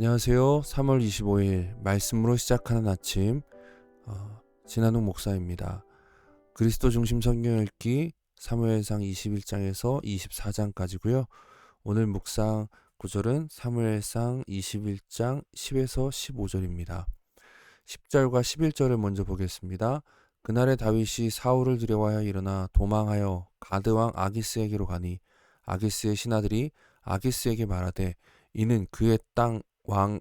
안녕하세요. 3월 25일 말씀으로 시작하는 아침 진한욱 목사입니다. 그리스도 중심 성경 읽기 사무엘상 21장에서 24장까지고요. 오늘 묵상 구절은 사무엘상 21장 10에서 15절입니다. 10절과 11절을 먼저 보겠습니다. 그날에 다윗이 사울을 두려워하여 일어나 도망하여 가드왕 아기스에게로 가니 아기스의 신하들이 아기스에게 말하되 이는 그의 땅 왕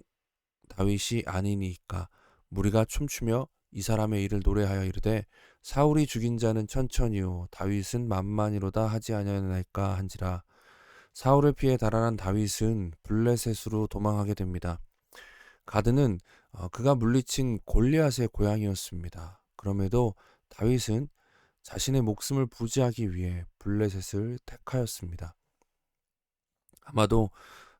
다윗이 아니니까 무리가 춤추며 이 사람의 일을 노래하여 이르되 사울이 죽인 자는 천천히요 다윗은 만만이로다 하지 아니하나이까 한지라. 사울을 피해 달아난 다윗은 블레셋으로 도망하게 됩니다. 가드는 그가 물리친 골리앗의 고향이었습니다. 그럼에도 다윗은 자신의 목숨을 부지하기 위해 블레셋을 택하였습니다. 아마도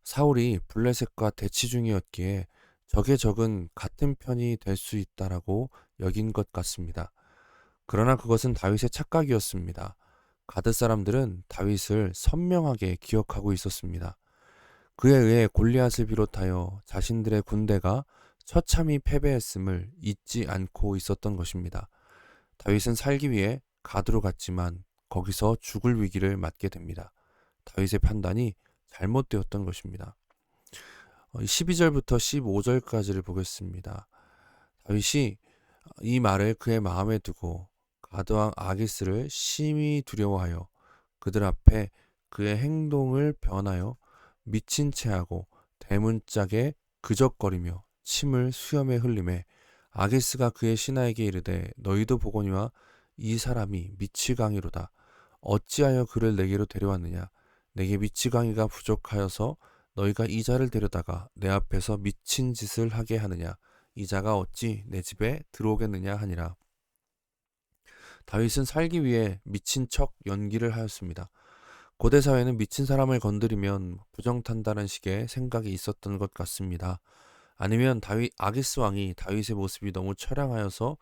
사울이 블레셋과 대치 중이었기에 적의 적은 같은 편이 될 수 있다라고 여긴 것 같습니다. 그러나 그것은 다윗의 착각이었습니다. 가드 사람들은 다윗을 선명하게 기억하고 있었습니다. 그에 의해 골리앗을 비롯하여 자신들의 군대가 처참히 패배했음을 잊지 않고 있었던 것입니다. 다윗은 살기 위해 가드로 갔지만 거기서 죽을 위기를 맞게 됩니다. 다윗의 판단이 잘못되었던 것입니다. 12절부터 15절까지를 보겠습니다. 다윗이 이 말을 그의 마음에 두고 가드왕 아기스를 심히 두려워하여 그들 앞에 그의 행동을 변하여 미친 채하고 대문짝에 그적거리며 침을 수염에 흘리매 아기스가 그의 신하에게 이르되 너희도 보거니와 이 사람이 미치광이로다. 어찌하여 그를 내게로 데려왔느냐. 내게 미치광이가 부족하여서 너희가 이 자를 데려다가 내 앞에서 미친 짓을 하게 하느냐. 이 자가 어찌 내 집에 들어오겠느냐 하니라. 다윗은 살기 위해 미친 척 연기를 하였습니다. 고대 사회는 미친 사람을 건드리면 부정탄다는 식의 생각이 있었던 것 같습니다. 아니면 아기스 왕이 다윗의 모습이 너무 처량하여서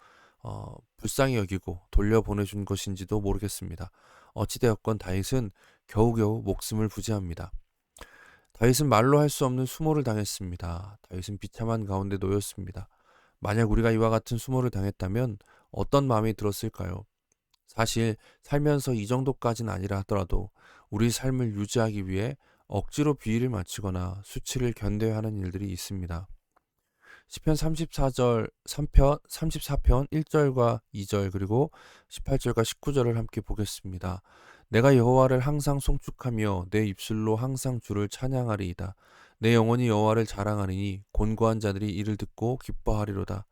불쌍히 여기고 돌려보내준 것인지도 모르겠습니다. 어찌되었건 다윗은 겨우겨우 목숨을 부지합니다. 다윗은 말로 할 수 없는 수모를 당했습니다. 다윗은 비참한 가운데 놓였습니다. 만약 우리가 이와 같은 수모를 당했다면 어떤 마음이 들었을까요? 사실 살면서 이 정도까지는 아니라 하더라도 우리 삶을 유지하기 위해 억지로 비위를 맞추거나 수치를 견뎌야 하는 일들이 있습니다. 시편 34편 1절과 2절 그리고 18절과 19절을 함께 보겠습니다. 내가 여호와를 항상 송축하며 내 입술로 항상 주를 찬양하리이다. 내 영혼이 여호와를 자랑하리니 곤고한 자들이 이를 듣고 기뻐하리로다.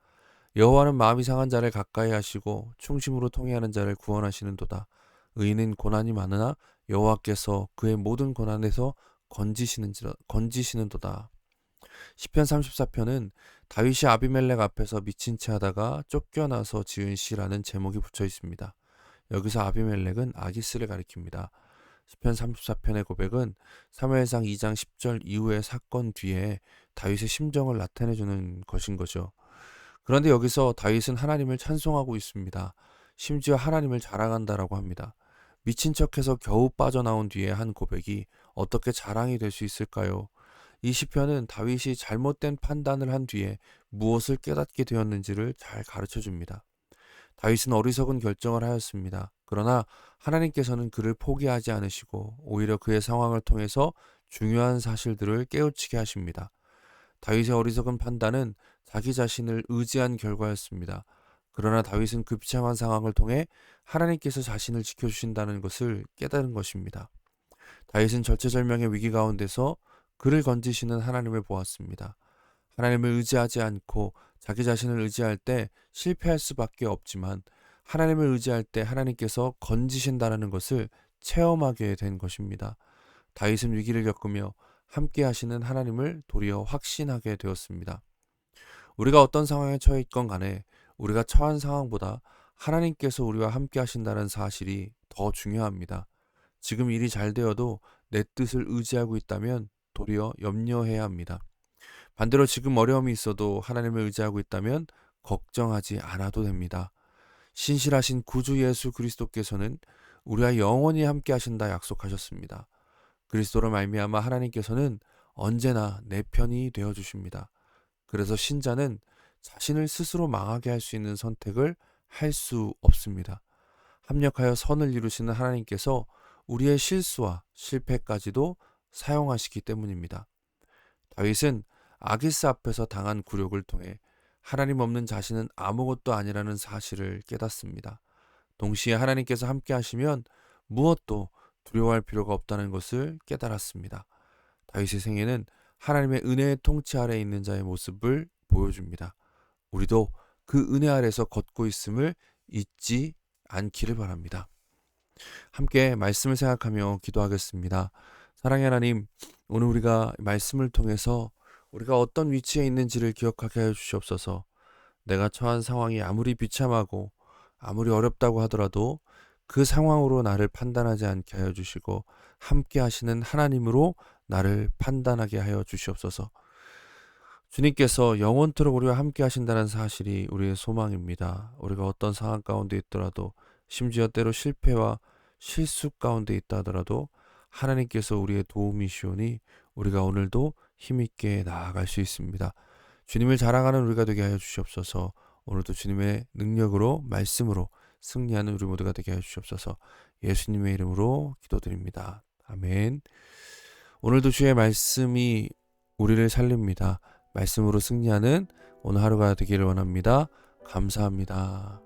여호와는 마음이 상한 자를 가까이 하시고 충심으로 통회하는 자를 구원하시는도다. 의인은 고난이 많으나 여호와께서 그의 모든 고난에서 건지시는도다. 시편 34편은 다윗이 아비멜렉 앞에서 미친 채 하다가 쫓겨나서 지은 시라는 제목이 붙여 있습니다. 여기서 아비멜렉은 아기스를 가리킵니다. 시편 34편의 고백은 사무엘상 2장 10절 이후의 사건 뒤에 다윗의 심정을 나타내주는 것인 거죠. 그런데 여기서 다윗은 하나님을 찬송하고 있습니다. 심지어 하나님을 자랑한다라고 합니다. 미친 척해서 겨우 빠져나온 뒤에 한 고백이 어떻게 자랑이 될 수 있을까요? 이 시편은 다윗이 잘못된 판단을 한 뒤에 무엇을 깨닫게 되었는지를 잘 가르쳐 줍니다. 다윗은 어리석은 결정을 하였습니다. 그러나 하나님께서는 그를 포기하지 않으시고 오히려 그의 상황을 통해서 중요한 사실들을 깨우치게 하십니다. 다윗의 어리석은 판단은 자기 자신을 의지한 결과였습니다. 그러나 다윗은 그 비참한 상황을 통해 하나님께서 자신을 지켜주신다는 것을 깨달은 것입니다. 다윗은 절체절명의 위기 가운데서 그를 건지시는 하나님을 보았습니다. 하나님을 의지하지 않고 자기 자신을 의지할 때 실패할 수밖에 없지만 하나님을 의지할 때 하나님께서 건지신다는 것을 체험하게 된 것입니다. 다윗은 위기를 겪으며 함께 하시는 하나님을 도리어 확신하게 되었습니다. 우리가 어떤 상황에 처해 있건 간에 우리가 처한 상황보다 하나님께서 우리와 함께 하신다는 사실이 더 중요합니다. 지금 일이 잘 되어도 내 뜻을 의지하고 있다면 도리어 염려해야 합니다. 반대로 지금 어려움이 있어도 하나님을 의지하고 있다면 걱정하지 않아도 됩니다. 신실하신 구주 예수 그리스도께서는 우리와 영원히 함께 하신다 약속하셨습니다. 그리스도로 말미암아 하나님께서는 언제나 내 편이 되어 주십니다. 그래서 신자는 자신을 스스로 망하게 할 수 있는 선택을 할 수 없습니다. 합력하여 선을 이루시는 하나님께서 우리의 실수와 실패까지도 사용하시기 때문입니다. 다윗은 아기스 앞에서 당한 굴욕을 통해 하나님 없는 자신은 아무것도 아니라는 사실을 깨닫습니다. 동시에 하나님께서 함께 하시면 무엇도 두려워할 필요가 없다는 것을 깨달았습니다. 다윗의 생애는 하나님의 은혜의 통치 아래 있는 자의 모습을 보여줍니다. 우리도 그 은혜 아래서 걷고 있음을 잊지 않기를 바랍니다. 함께 말씀을 생각하며 기도하겠습니다. 사랑의 하나님, 오늘 우리가 말씀을 통해서 우리가 어떤 위치에 있는지를 기억하게 하여 주시옵소서. 내가 처한 상황이 아무리 비참하고 아무리 어렵다고 하더라도 그 상황으로 나를 판단하지 않게 하여 주시고 함께 하시는 하나님으로 나를 판단하게 하여 주시옵소서. 주님께서 영원토록 우리와 함께 하신다는 사실이 우리의 소망입니다. 우리가 어떤 상황 가운데 있더라도 심지어 때로 실패와 실수 가운데 있다 하더라도 하나님께서 우리의 도움이시오니 우리가 오늘도 힘있게 나아갈 수 있습니다. 주님을 자랑하는 우리가 되게 하여 주시옵소서. 오늘도 주님의 능력으로 말씀으로 승리하는 우리 모두가 되게 하여 주시옵소서. 예수님의 이름으로 기도드립니다. 아멘. 오늘도 주의 말씀이 우리를 살립니다. 말씀으로 승리하는 오늘 하루가 되기를 원합니다. 감사합니다.